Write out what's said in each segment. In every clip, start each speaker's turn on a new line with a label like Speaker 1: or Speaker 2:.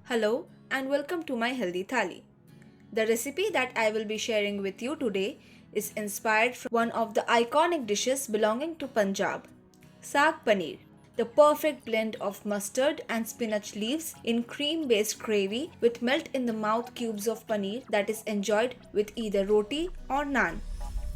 Speaker 1: Hello and welcome to my healthy thali. The recipe that I will be sharing with you today is inspired from one of the iconic dishes belonging to Punjab, Saag Paneer. The perfect blend of mustard and spinach leaves in cream based gravy with melt in the mouth cubes of paneer that is enjoyed with either roti or naan.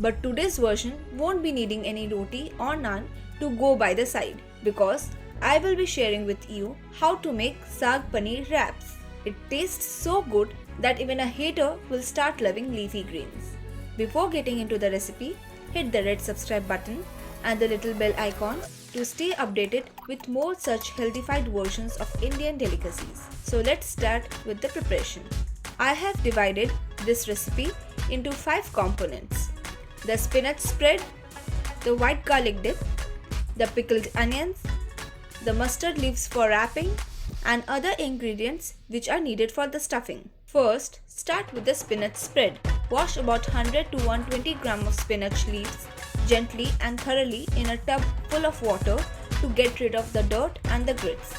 Speaker 1: But today's version won't be needing any roti or naan to go by the side because I will be sharing with you how to make saag paneer wraps. It tastes so good that even a hater will start loving leafy greens. Before getting into the recipe, hit the red subscribe button and the little bell icon to stay updated with more such healthified versions of Indian delicacies. So let's start with the preparation. I have divided this recipe into 5 components: the spinach spread, the white garlic dip, the pickled onions, the mustard leaves for wrapping, and other ingredients which are needed for the stuffing. First, start with the spinach spread. Wash about 100 to 120 gram of spinach leaves gently and thoroughly in a tub full of water to get rid of the dirt and the grits.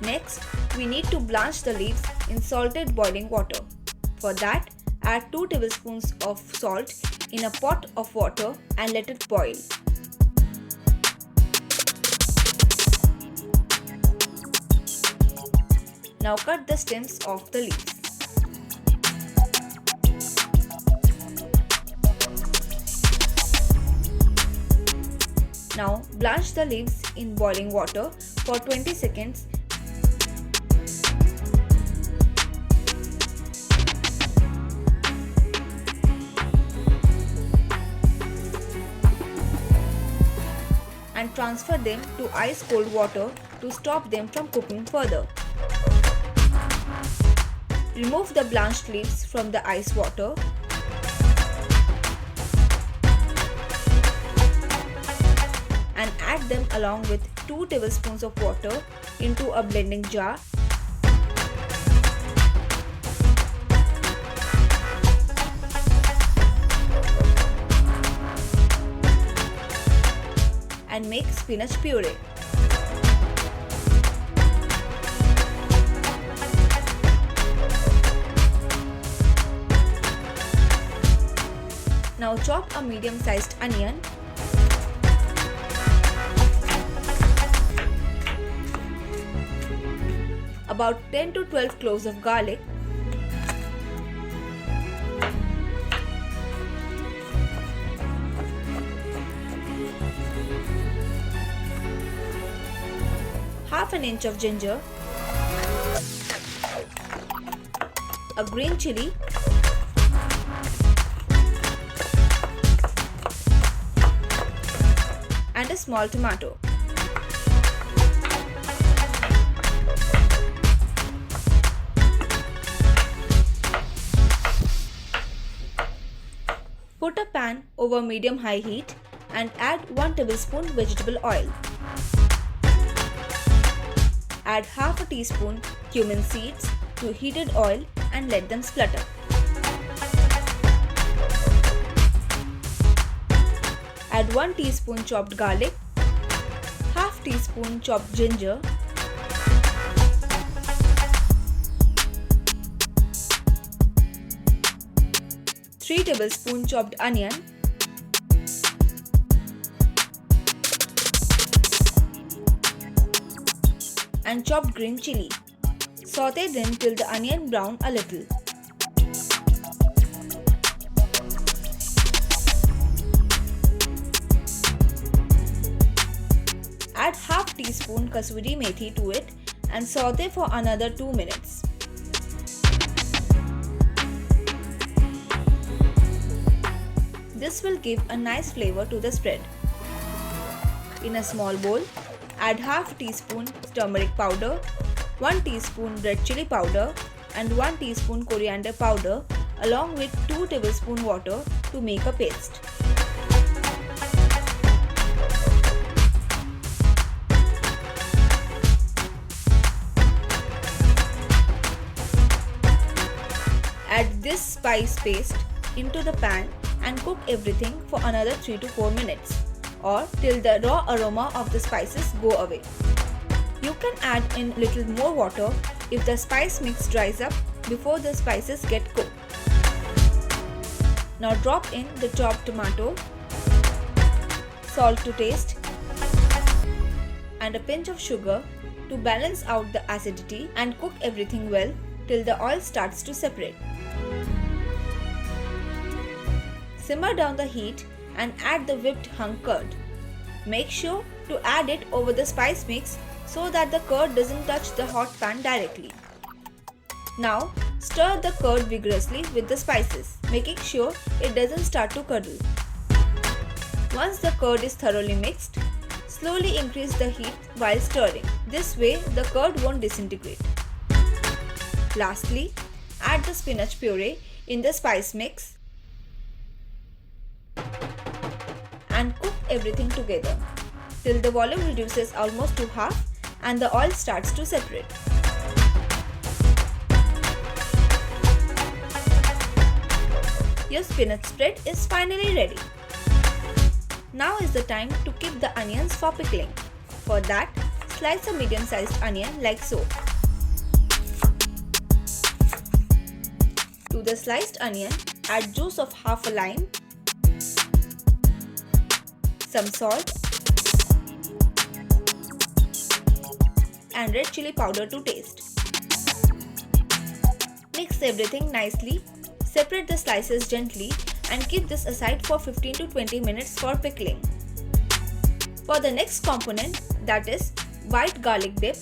Speaker 1: Next, we need to blanch the leaves in salted boiling water. For that, add 2 tablespoons of salt in a pot of water and let it boil. Now cut the stems off the leaves. Now blanch the leaves in boiling water for 20 seconds. And transfer them to ice cold water to stop them from cooking further. Remove the blanched leaves from the ice water. And add them along with 2 tablespoons of water into a blending jar. And make spinach puree. Now chop a medium-sized onion, about 10 to 12 cloves of garlic, half an inch of ginger, a green chili, and a small tomato. Put a pan over medium-high heat and add 1 tablespoon vegetable oil. Add half a teaspoon cumin seeds to heated oil and let them splutter. Add 1 teaspoon chopped garlic, half teaspoon chopped ginger, three tablespoon chopped onion, and chopped green chili. Saute them till the onion brown a little. Add half teaspoon kasuri methi to it and saute for another 2 minutes. This will give a nice flavor to the spread. In a small bowl, add half teaspoon turmeric powder, 1 teaspoon red chili powder and 1 teaspoon coriander powder along with 2 tablespoon water to make a paste. Add this spice paste into the pan and cook everything for another 3 to 4 minutes or till the raw aroma of the spices go away. You can add in little more water if the spice mix dries up before the spices get cooked. Now drop in the chopped tomato, salt to taste, and a pinch of sugar to balance out the acidity, and cook everything well till the oil starts to separate. Simmer down the heat and add the whipped hung curd. Make sure to add it over the spice mix so that the curd doesn't touch the hot pan directly. Now stir the curd vigorously with the spices, making sure it doesn't start to curdle. Once the curd is thoroughly mixed, slowly increase the heat while stirring. This way the curd won't disintegrate. Lastly, add the spinach puree in the spice mix and cook everything together till the volume reduces almost to half and the oil starts to separate. Your spinach spread is finally ready. Now is the time to keep the onions for pickling. For that, slice a medium-sized onion like so. To the sliced onion, add juice of half a lime, some salt, and red chili powder to taste. Mix everything nicely, separate the slices gently, and keep this aside for 15 to 20 minutes for pickling. For the next component, that is white garlic dip,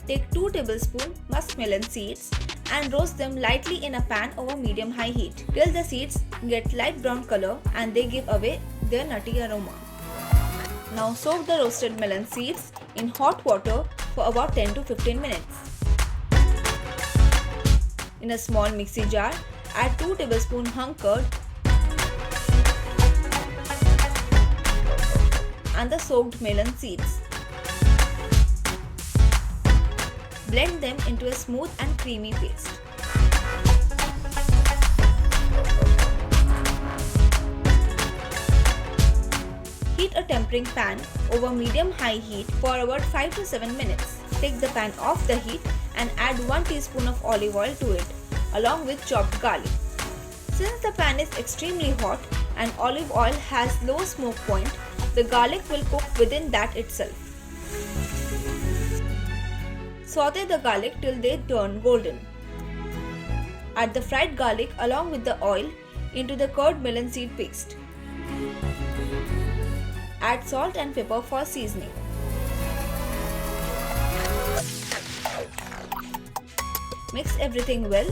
Speaker 1: take 2 tablespoons muskmelon seeds and roast them lightly in a pan over medium-high heat till the seeds get light brown color and they give away their nutty aroma. Now soak the roasted melon seeds in hot water for about 10 to 15 minutes. In a small mixie jar, add 2 tablespoons hung curd and the soaked melon seeds. Blend them into a smooth and creamy paste. Heat a tempering pan over medium-high heat for about 5 to 7 minutes. Take the pan off the heat and add 1 teaspoon of olive oil to it along with chopped garlic. Since the pan is extremely hot and olive oil has low smoke point, the garlic will cook within that itself. Saute the garlic till they turn golden. Add the fried garlic along with the oil into the curd melon seed paste. Add salt and pepper for seasoning. Mix everything well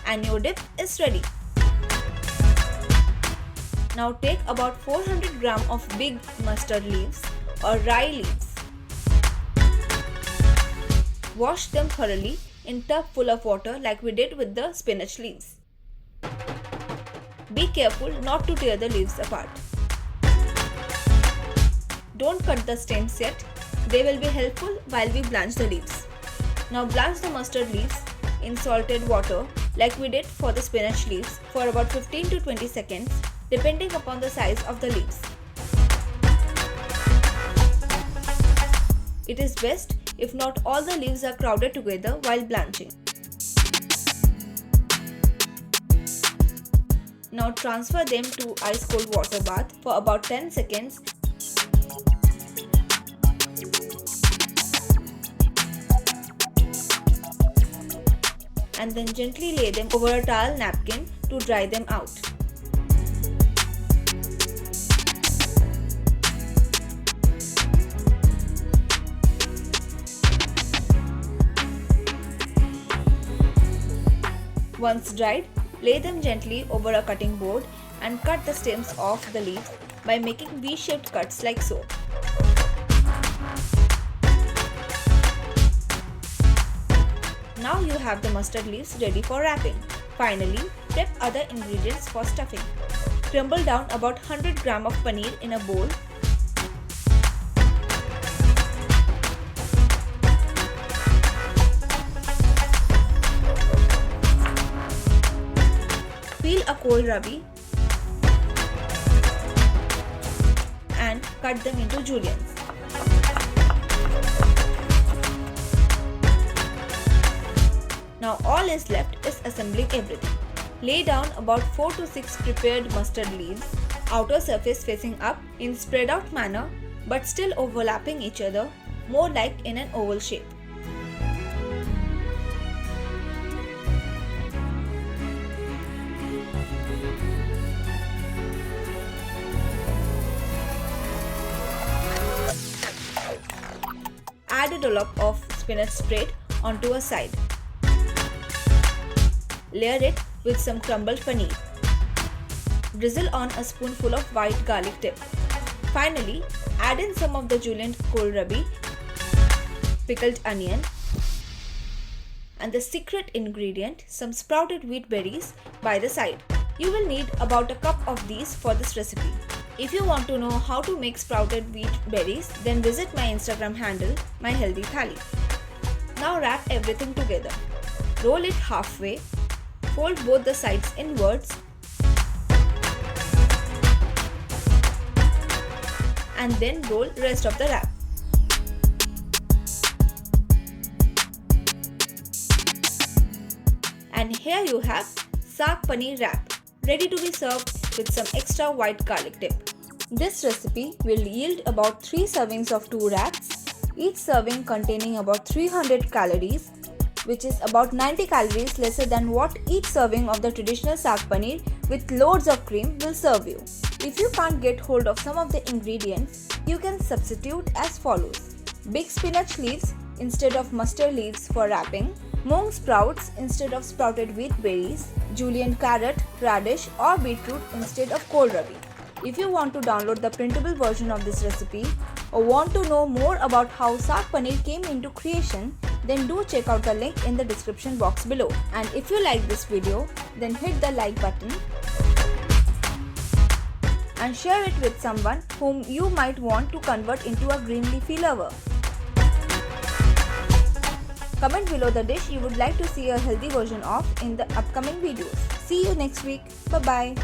Speaker 1: and your dip is ready. Now take about 400 gram of big mustard leaves or rye leaves. Wash them thoroughly in tub full of water like we did with the spinach leaves. Be careful not to tear the leaves apart. Don't cut the stems yet, they will be helpful while we blanch the leaves. Now blanch the mustard leaves in salted water like we did for the spinach leaves for about 15 to 20 seconds depending upon the size of the leaves. It is best if not all the leaves are crowded together while blanching. Now transfer them to ice cold water bath for about 10 seconds and then gently lay them over a towel napkin to dry them out. Once dried, lay them gently over a cutting board and cut the stems off the leaves by making V-shaped cuts like so. Now you have the mustard leaves ready for wrapping. Finally, prep other ingredients for stuffing. Crumble down about 100 gram of paneer in a bowl. a kohlrabi and cut them into juliennes. Now all is left is assembling everything. Lay down about 4 to 6 prepared mustard leaves, outer surface facing up in spread out manner but still overlapping each other, more like in an oval shape. Add a dollop of spinach spread onto a side. Layer it with some crumbled paneer. Drizzle on a spoonful of white garlic tip. Finally, add in some of the julienne kohlrabi, pickled onion, and the secret ingredient, some sprouted wheat berries by the side. You will need about a cup of these for this recipe. If you want to know how to make sprouted wheat berries, then visit my Instagram handle, My Healthy Thali. Now wrap everything together. Roll it halfway. Fold both the sides inwards and then roll rest of the wrap. And here you have saag paneer wrap, ready to be served with some extra white garlic dip. This recipe will yield about 3 servings of 2 wraps, each serving containing about 300 calories, which is about 90 calories lesser than what each serving of the traditional saag paneer with loads of cream will serve you. If you can't get hold of some of the ingredients, you can substitute as follows: big spinach leaves instead of mustard leaves for wrapping, mung sprouts instead of sprouted wheat berries, julienne carrot, radish or beetroot instead of kohlrabi. If you want to download the printable version of this recipe or want to know more about how saag paneer came into creation, then do check out the link in the description box below. And if you like this video, then hit the like button and share it with someone whom you might want to convert into a green leafy lover. Comment below the dish you would like to see a healthy version of in the upcoming videos. See you next week. Bye bye.